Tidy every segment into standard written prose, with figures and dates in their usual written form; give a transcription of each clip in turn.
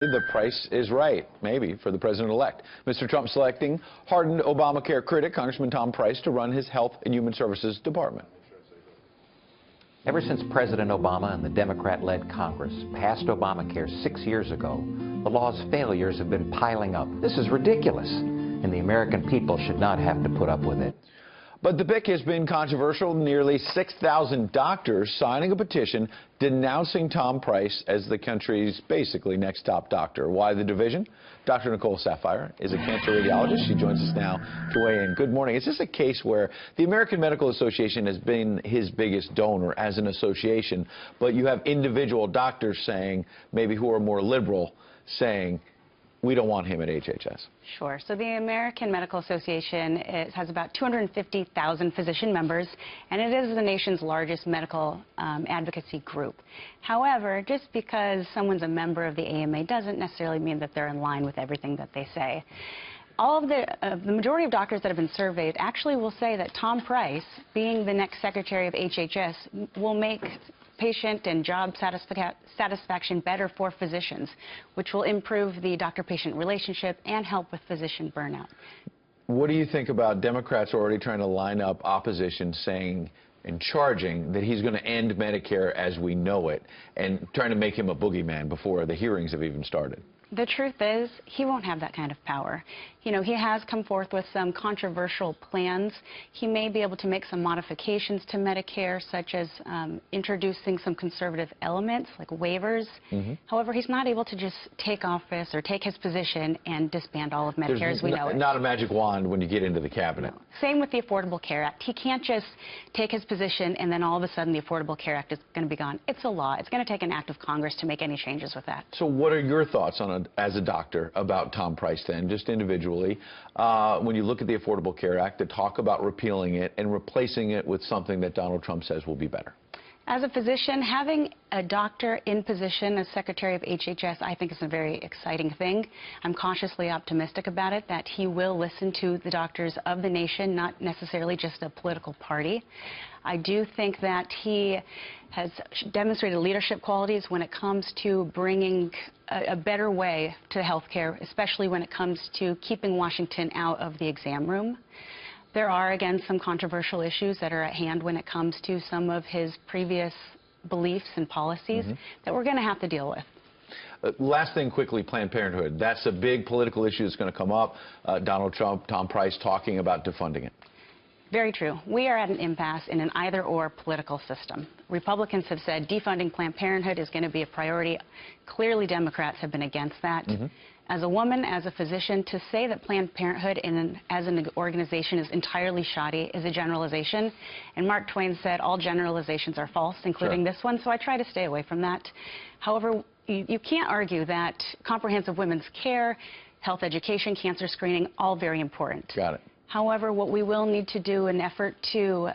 The price is right, maybe, for the president-elect. Mr. Trump selecting hardened Obamacare critic Congressman Tom Price to run his Health and Human Services Department. Ever since President Obama and the Democrat-led Congress passed Obamacare 6 years ago, the law's failures have been piling up. This is ridiculous, and the American people should not have to put up with it. But the pick has been controversial. Nearly 6,000 doctors signing a petition denouncing Tom Price as the country's basically next top doctor. Why the division? Dr. NICOLE SAPHIER is a cancer radiologist. She joins us now to weigh in. Good morning. Is this a case where the American Medical Association has been his biggest donor as an association, but you have individual doctors saying, maybe who are more liberal, saying, we don't want him at HHS? Sure. So the American Medical Association has about 250,000 physician members, and it is the nation's largest medical advocacy group. However, just because someone's a member of the AMA doesn't necessarily mean that they're in line with everything that they say. All of the majority of doctors that have been surveyed actually will say that Tom Price, being the next secretary of HHS, will make patient and job satisfaction better for physicians, which will improve the doctor-patient relationship and help with physician burnout. What do you think about Democrats already trying to line up opposition saying and charging that he's going to end Medicare as we know it and trying to make him a boogeyman before the hearings have even started? The truth is, he won't have that kind of power. You know, he has come forth with some controversial plans. He may be able to make some modifications to Medicare, such as introducing some conservative elements, like waivers. However, he's not able to just take office or take his position and disband all of Medicare as we know it. Not a magic wand when you get into the cabinet. No. Same with the Affordable Care Act. He can't just take his position and then all of a sudden the Affordable Care Act is going to be gone. It's a law. It's going to take an act of Congress to make any changes with that. So what are your thoughts on as a doctor about Tom Price then, just individually, when you look at the Affordable Care Act, to talk about repealing it and replacing it with something that Donald Trump says will be better? As a physician, having a doctor in position as Secretary of HHS, I think is a very exciting thing. I'm cautiously optimistic about it, that he will listen to the doctors of the nation, not necessarily just a political party. I do think that he has demonstrated leadership qualities when it comes to bringing a better way to health care, especially when it comes to keeping Washington out of the exam room. There are, again, some controversial issues that are at hand when it comes to some of his previous beliefs and policies that we're going to have to deal with. Last thing quickly, Planned Parenthood. That's a big political issue that's going to come up. Donald Trump, Tom Price talking about defunding it. Very true. We are at an impasse in an either-or political system. Republicans have said defunding Planned Parenthood is going to be a priority. Clearly, Democrats have been against that. As a woman, as a physician, to say that Planned Parenthood as an organization is entirely shoddy is a generalization. And Mark Twain said all generalizations are false, including this one, so I try to stay away from that. However, you can't argue that comprehensive women's care, health education, cancer screening, all very important. Got it. However, what we will need to do in an effort to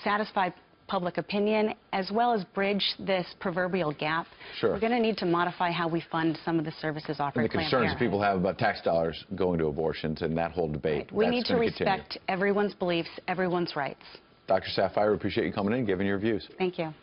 satisfy public opinion, as well as bridge this proverbial gap, we're going to need to modify how we fund some of the services offered. And the concerns people have about tax dollars going to abortions and that whole debate. We need to respect everyone's beliefs, everyone's rights. Dr. SAPHIER, appreciate you coming in and giving your views. Thank you.